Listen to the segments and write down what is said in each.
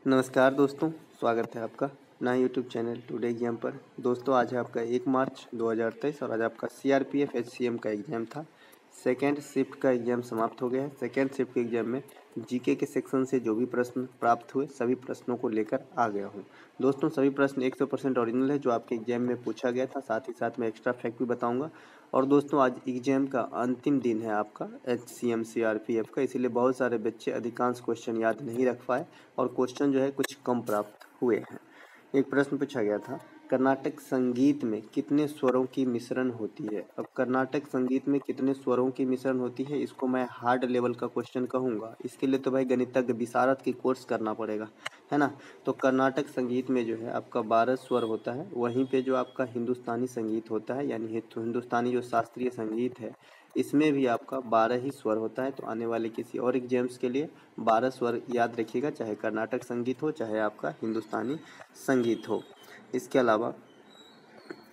नमस्कार दोस्तों, स्वागत है आपका नया यूट्यूब चैनल टुडे एग्जाम पर। दोस्तों आज है आपका 1 मार्च 2023 और आज आपका सीआरपीएफ एचसीएम का एग्ज़ाम था। सेकेंड शिफ्ट का एग्ज़ाम समाप्त हो गया है। सेकेंड शिफ्ट के एग्ज़ाम में जीके के सेक्शन से जो भी प्रश्न प्राप्त हुए सभी प्रश्नों को लेकर आ गया हूँ। दोस्तों सभी प्रश्न 100% ओरिजिनल है जो आपके एग्ज़ाम में पूछा गया था। साथ ही साथ मैं एक्स्ट्रा फैक्ट भी बताऊँगा। और दोस्तों आज एग्ज़ाम का अंतिम दिन है आपका एचसीएम सीआरपीएफ का, इसीलिए बहुत सारे बच्चे अधिकांश क्वेश्चन याद नहीं रख पाए और क्वेश्चन जो है कुछ कम प्राप्त हुए हैं। एक प्रश्न पूछा गया था, कर्नाटक संगीत में कितने स्वरों की मिश्रण होती है। अब कर्नाटक संगीत में कितने स्वरों की मिश्रण होती है, इसको मैं हार्ड लेवल का क्वेश्चन कहूँगा। इसके लिए तो भाई गणितज्ञ विशारद की कोर्स करना पड़ेगा, है ना। तो कर्नाटक संगीत में जो है आपका 12 स्वर होता है। वहीं पे जो आपका हिंदुस्तानी संगीत होता है, यानी हिंदुस्तानी जो शास्त्रीय संगीत है, इसमें भी आपका 12 ही स्वर होता है। तो आने वाले किसी और एग्जाम्स के लिए 12 स्वर याद रखिएगा, चाहे कर्नाटक संगीत हो चाहे आपका हिंदुस्तानी संगीत हो। इसके अलावा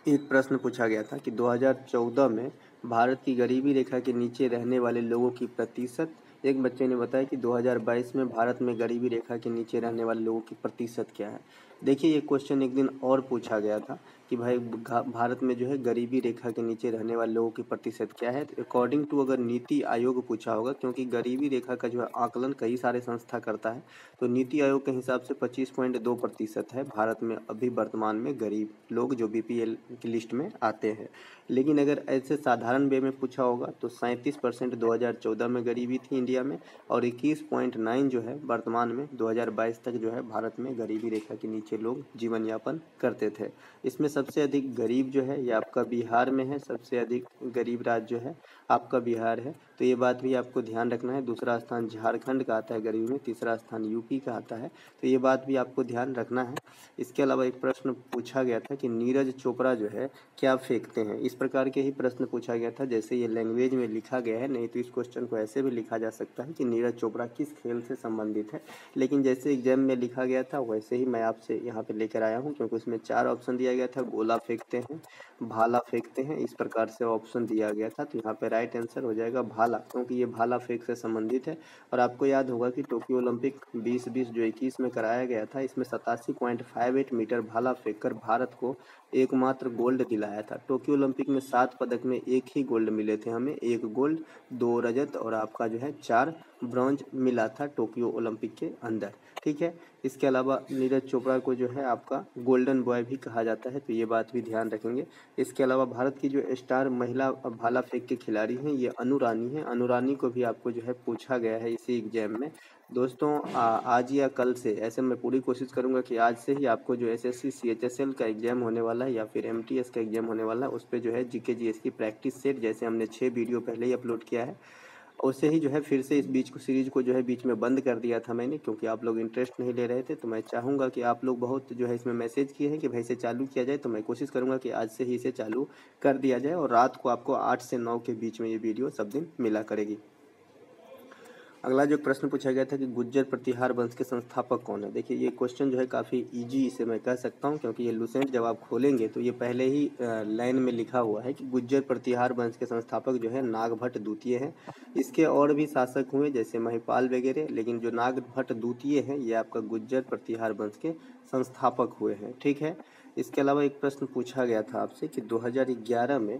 एक प्रश्न पूछा गया था कि 2014 में भारत की गरीबी रेखा के नीचे रहने वाले लोगों की प्रतिशत। एक बच्चे ने बताया कि 2022 में भारत में गरीबी रेखा के नीचे रहने वाले लोगों की प्रतिशत क्या है। देखिए ये क्वेश्चन एक दिन और पूछा गया था कि भाई भारत में जो है गरीबी रेखा के नीचे रहने वाले लोगों की प्रतिशत क्या है। अकॉर्डिंग टू अगर नीति आयोग पूछा होगा, क्योंकि गरीबी रेखा का जो है आकलन कई सारे संस्था करता है, तो नीति आयोग के हिसाब से 25.2% है भारत में अभी वर्तमान में गरीब लोग जो बीपीएल की लिस्ट में आते हैं। लेकिन अगर ऐसे साधारण वे में पूछा होगा तो 37% 2014 में गरीबी थी इंडिया में, और 21.9 जो है वर्तमान में 2022 तक जो है भारत में गरीबी रेखा के नीचे लोग जीवन यापन करते थे। इसमें सबसे अधिक गरीब जो है ये आपका बिहार में है। सबसे अधिक गरीब राज्य जो है आपका बिहार है, तो ये बात भी आपको ध्यान रखना है। दूसरा स्थान झारखंड का आता है गरीबी में, तीसरा स्थान यूपी का आता है, तो ये बात भी आपको ध्यान रखना है। इसके अलावा एक प्रश्न पूछा गया था कि नीरज चोपड़ा जो है क्या फेंकते हैं। इस प्रकार के ही प्रश्न पूछा गया था जैसे ये लैंग्वेज में लिखा गया है, नहीं तो इस क्वेश्चन को ऐसे भी लिखा जा सकता है कि नीरज चोपड़ा किस खेल से संबंधित है। लेकिन जैसे एग्जाम में लिखा गया था वैसे ही मैं आपसे यहाँ पे लेकर आया हूँ, क्योंकि उसमें 4 ऑप्शन दिया गया था, गोला फेंकते हैं, भाला फेंकते हैं, इस प्रकार से ऑप्शन दिया गया था। तो यहाँ पे राइट आंसर हो जाएगा भाला, क्योंकि ये भाला फेंक से संबंधित है। और आपको याद होगा कि टोक्यो ओलंपिक 2020 जो 21 में कराया गया था, इसमें 87.58 मीटर भाला फेंककर भारत को एकमात्र गोल्ड दिलाया था। टोक्यो ओलंपिक में 7 पदक में एक ही गोल्ड मिले थे हमें, 1 गोल्ड 2 रजत और आपका जो है 4 ब्रॉन्ज मिला था टोक्यो ओलंपिक के अंदर, ठीक है। इसके अलावा नीरज चोपड़ा को जो है आपका गोल्डन बॉय भी कहा जाता है, तो ये बात भी ध्यान रखेंगे। इसके अलावा भारत की जो स्टार महिला भाला फेंक के खिलाड़ी हैं ये अनु रानी है। अनु रानी को भी आपको जो है पूछा गया है इसी एग्जाम में। दोस्तों आज या कल से, ऐसे मैं पूरी कोशिश करूंगा कि आज से ही आपको जो एसएससी सीएचएसएल का एग्जाम होने वाला है या फिर एमटीएस का एग्जाम होने वाला है, उस पर जो है जीके जीएस की प्रैक्टिस सेट, जैसे हमने 6 वीडियो पहले ही अपलोड किया है, उससे ही जो है फिर से इस बीच को सीरीज को जो है बीच में बंद कर दिया था मैंने, क्योंकि आप लोग इंटरेस्ट नहीं ले रहे थे। तो मैं चाहूँगा कि आप लोग बहुत जो है इसमें मैसेज किए हैं कि भाई इसे चालू किया जाए, तो मैं कोशिश करूँगा कि आज से ही इसे चालू कर दिया जाए और रात को आपको 8 से 9 के बीच में ये वीडियो सब दिन मिला करेगी। अगला जो प्रश्न पूछा गया था कि गुज्जर प्रतिहार वंश के संस्थापक कौन है। देखिए ये क्वेश्चन जो है काफ़ी इजी इसे मैं कह सकता हूँ, क्योंकि ये लुसेंट जब आप खोलेंगे तो ये पहले ही लाइन में लिखा हुआ है कि गुज्जर प्रतिहार वंश के संस्थापक जो है नागभट्ट द्वितीय हैं। इसके और भी शासक हुए जैसे महिपाल वगैरह, लेकिन जो नागभट्ट द्वितीय हैं ये आपका गुज्जर प्रतिहार वंश के संस्थापक हुए हैं, ठीक है। इसके अलावा एक प्रश्न पूछा गया था आपसे कि 2011 में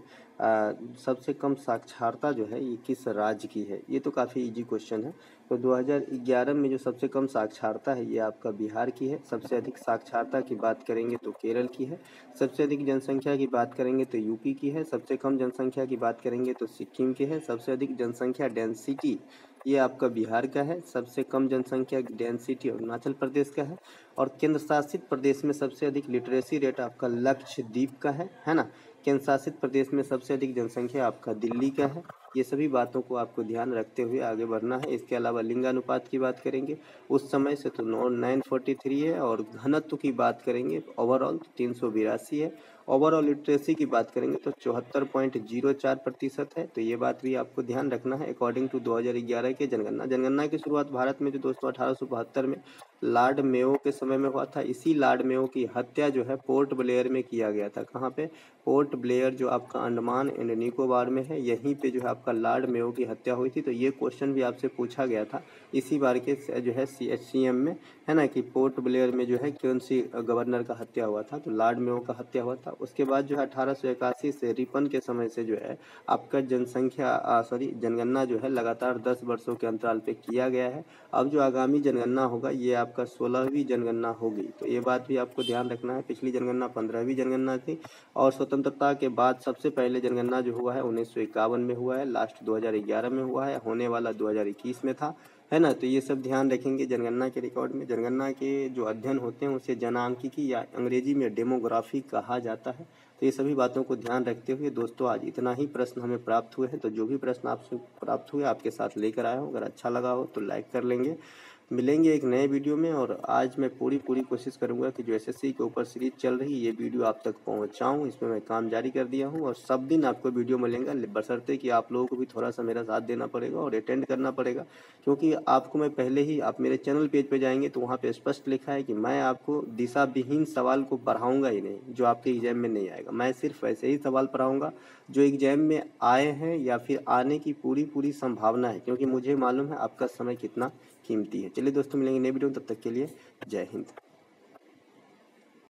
सबसे कम साक्षरता जो है ये किस राज्य की है। ये तो काफ़ी इजी क्वेश्चन है। तो 2011 में जो सबसे कम साक्षरता है ये आपका बिहार की है। सबसे अधिक साक्षरता की बात करेंगे तो केरल की है। सबसे अधिक जनसंख्या की बात करेंगे तो यूपी की है। सबसे कम जनसंख्या की बात करेंगे तो सिक्किम की है। सबसे अधिक जनसंख्या डेंसिटी ये आपका बिहार का है। सबसे कम जनसंख्या डेंसिटी अरुणाचल प्रदेश का है। और केंद्र शासित प्रदेश में सबसे अधिक लिटरेसी रेट आपका लक्षद्वीप का है ना। केंद्र शासित प्रदेश में सबसे अधिक जनसंख्या आपका दिल्ली का है। ये सभी बातों को आपको ध्यान रखते हुए आगे बढ़ना है। इसके अलावा लिंगानुपात की बात करेंगे उस समय से तो 943 है, और घनत्व की बात करेंगे ओवरऑल 382 है। ओवरऑल लिटरेसी की बात करेंगे तो 74.04% है। तो ये बात भी आपको ध्यान रखना है अकॉर्डिंग टू 2011 के जनगणना की शुरुआत भारत में जो दोस्तों 1872 में लॉर्ड मेयो के समय में हुआ था। इसी लॉर्ड मेयो की हत्या जो है पोर्ट ब्लेयर में किया गया था। कहाँ पे? पोर्ट ब्लेयर जो आपका अंडमान एंड निकोबार में है, यहीं पे जो है आपका लॉर्ड मेयो की हत्या हुई थी। तो ये क्वेश्चन भी आपसे पूछा गया था इसी बार के जो है CHCM में, है ना, कि पोर्ट ब्लेयर में जो है कौन सी गवर्नर का हत्या हुआ था? तो लॉर्ड मेयो का हत्या हुआ था। उसके बाद जो है 1881 से रिपन के समय से जो है आपका जनगणना जो है लगातार 10 वर्षों के अंतराल पे किया गया है। अब जो आगामी जनगणना होगा ये आपका 16वीं जनगणना होगी। तो ये बात भी आपको ध्यान रखना है। पिछली जनगणना 15वीं जनगणना थी और स्वतंत्रता के बाद सबसे पहले जनगणना जो हुआ है 1951 में हुआ है, लास्ट 2011 में हुआ है, होने वाला 2021 में था, है ना। तो ये सब ध्यान रखेंगे जनगणना के रिकॉर्ड में। जनगणना के जो अध्ययन होते हैं उसे जनांकिकी या अंग्रेजी में डेमोग्राफी कहा जाता है। तो ये सभी बातों को ध्यान रखते हुए दोस्तों आज इतना ही प्रश्न हमें प्राप्त हुए हैं। तो जो भी प्रश्न आपसे प्राप्त हुए आपके साथ लेकर आया हूँ। अगर अच्छा लगा हो तो लाइक कर लेंगे। मिलेंगे एक नए वीडियो में और आज मैं पूरी कोशिश करूंगा कि जो SSC के ऊपर सीरीज चल रही है ये वीडियो आप तक पहुंचाऊं। इसमें मैं काम जारी कर दिया हूं और सब दिन आपको वीडियो मिलेगा, बशर्ते कि आप लोगों को भी थोड़ा सा मेरा साथ देना पड़ेगा और अटेंड करना पड़ेगा। क्योंकि आपको मैं पहले ही, आप मेरे चैनल पेज पे जाएंगे तो वहाँ पे स्पष्ट लिखा है कि मैं आपको दिशा विहीन सवाल को पढ़ाऊंगा ही नहीं, जो आपके एग्जाम में नहीं आएगा। मैं सिर्फ ऐसे ही सवाल पढ़ाऊंगा जो एग्जाम में आए हैं या फिर आने की पूरी संभावना है, क्योंकि मुझे मालूम है आपका समय कितना कीमती है। चलिए दोस्तों मिलेंगे नए वीडियो में, तब तक के लिए जय हिंद।